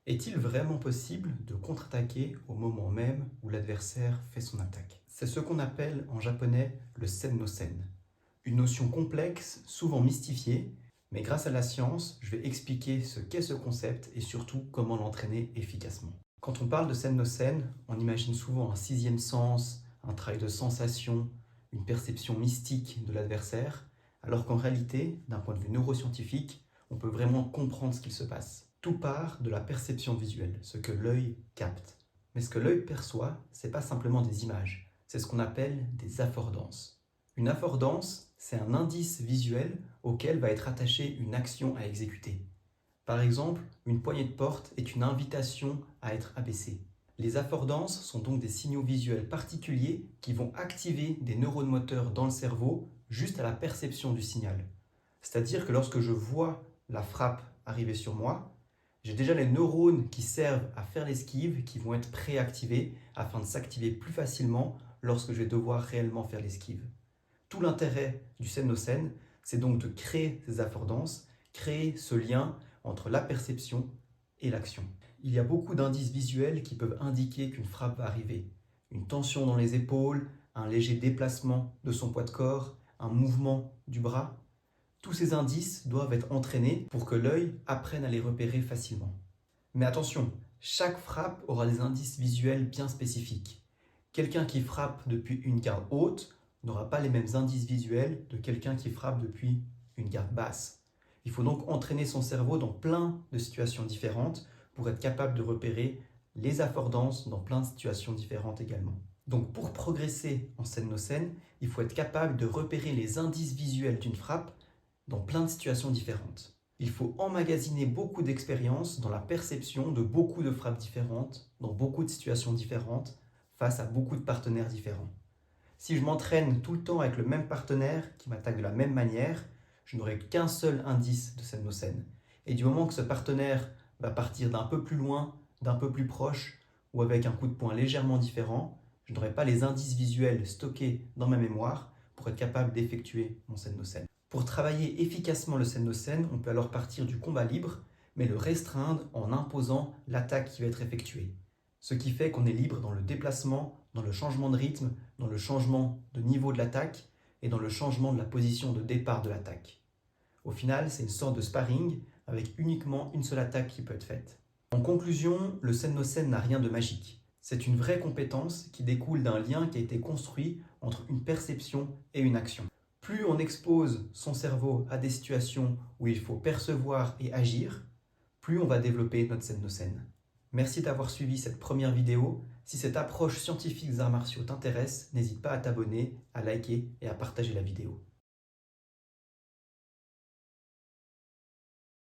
Est-il vraiment possible de contre-attaquer au moment même où l'adversaire fait son attaque? C'est ce qu'on appelle en japonais le sen-no-sen. Une notion complexe, souvent mystifiée, mais grâce à la science, je vais expliquer ce qu'est ce concept et surtout comment l'entraîner efficacement. Quand on parle de sen-no-sen, on imagine souvent un sixième sens, un travail de sensation, une perception mystique de l'adversaire, alors qu'en réalité, d'un point de vue neuroscientifique, on peut vraiment comprendre ce qu'il se passe. Tout part de la perception visuelle, ce que l'œil capte. Mais ce que l'œil perçoit, ce n'est pas simplement des images, c'est ce qu'on appelle des affordances. Une affordance, c'est un indice visuel auquel va être attachée une action à exécuter. Par exemple, une poignée de porte est une invitation à être abaissée. Les affordances sont donc des signaux visuels particuliers qui vont activer des neurones moteurs dans le cerveau juste à la perception du signal. C'est-à-dire que lorsque je vois la frappe arriver sur moi, j'ai déjà les neurones qui servent à faire l'esquive qui vont être préactivés afin de s'activer plus facilement lorsque je vais devoir réellement faire l'esquive. Tout l'intérêt du sen-no-sen, c'est donc de créer ces affordances, créer ce lien entre la perception et l'action. Il y a beaucoup d'indices visuels qui peuvent indiquer qu'une frappe va arriver. Une tension dans les épaules, un léger déplacement de son poids de corps, un mouvement du bras. Tous ces indices doivent être entraînés pour que l'œil apprenne à les repérer facilement. Mais attention, chaque frappe aura des indices visuels bien spécifiques. Quelqu'un qui frappe depuis une garde haute n'aura pas les mêmes indices visuels de quelqu'un qui frappe depuis une garde basse. Il faut donc entraîner son cerveau dans plein de situations différentes pour être capable de repérer les affordances dans plein de situations différentes également. Donc pour progresser en sen-no-sen, il faut être capable de repérer les indices visuels d'une frappe dans plein de situations différentes. Il faut emmagasiner beaucoup d'expérience dans la perception de beaucoup de frappes différentes, dans beaucoup de situations différentes, face à beaucoup de partenaires différents. Si je m'entraîne tout le temps avec le même partenaire qui m'attaque de la même manière, je n'aurai qu'un seul indice de sen-no-sen. Et du moment que ce partenaire va partir d'un peu plus loin, d'un peu plus proche, ou avec un coup de poing légèrement différent, je n'aurai pas les indices visuels stockés dans ma mémoire pour être capable d'effectuer mon sen-no-sen. Pour travailler efficacement le sen-no-sen, on peut alors partir du combat libre, mais le restreindre en imposant l'attaque qui va être effectuée. Ce qui fait qu'on est libre dans le déplacement, dans le changement de rythme, dans le changement de niveau de l'attaque et dans le changement de la position de départ de l'attaque. Au final, c'est une sorte de sparring avec uniquement une seule attaque qui peut être faite. En conclusion, le sen-no-sen n'a rien de magique. C'est une vraie compétence qui découle d'un lien qui a été construit entre une perception et une action. Plus on expose son cerveau à des situations où il faut percevoir et agir, plus on va développer notre sen-no-sen. Merci d'avoir suivi cette première vidéo. Si cette approche scientifique des arts martiaux t'intéresse, n'hésite pas à t'abonner, à liker et à partager la vidéo.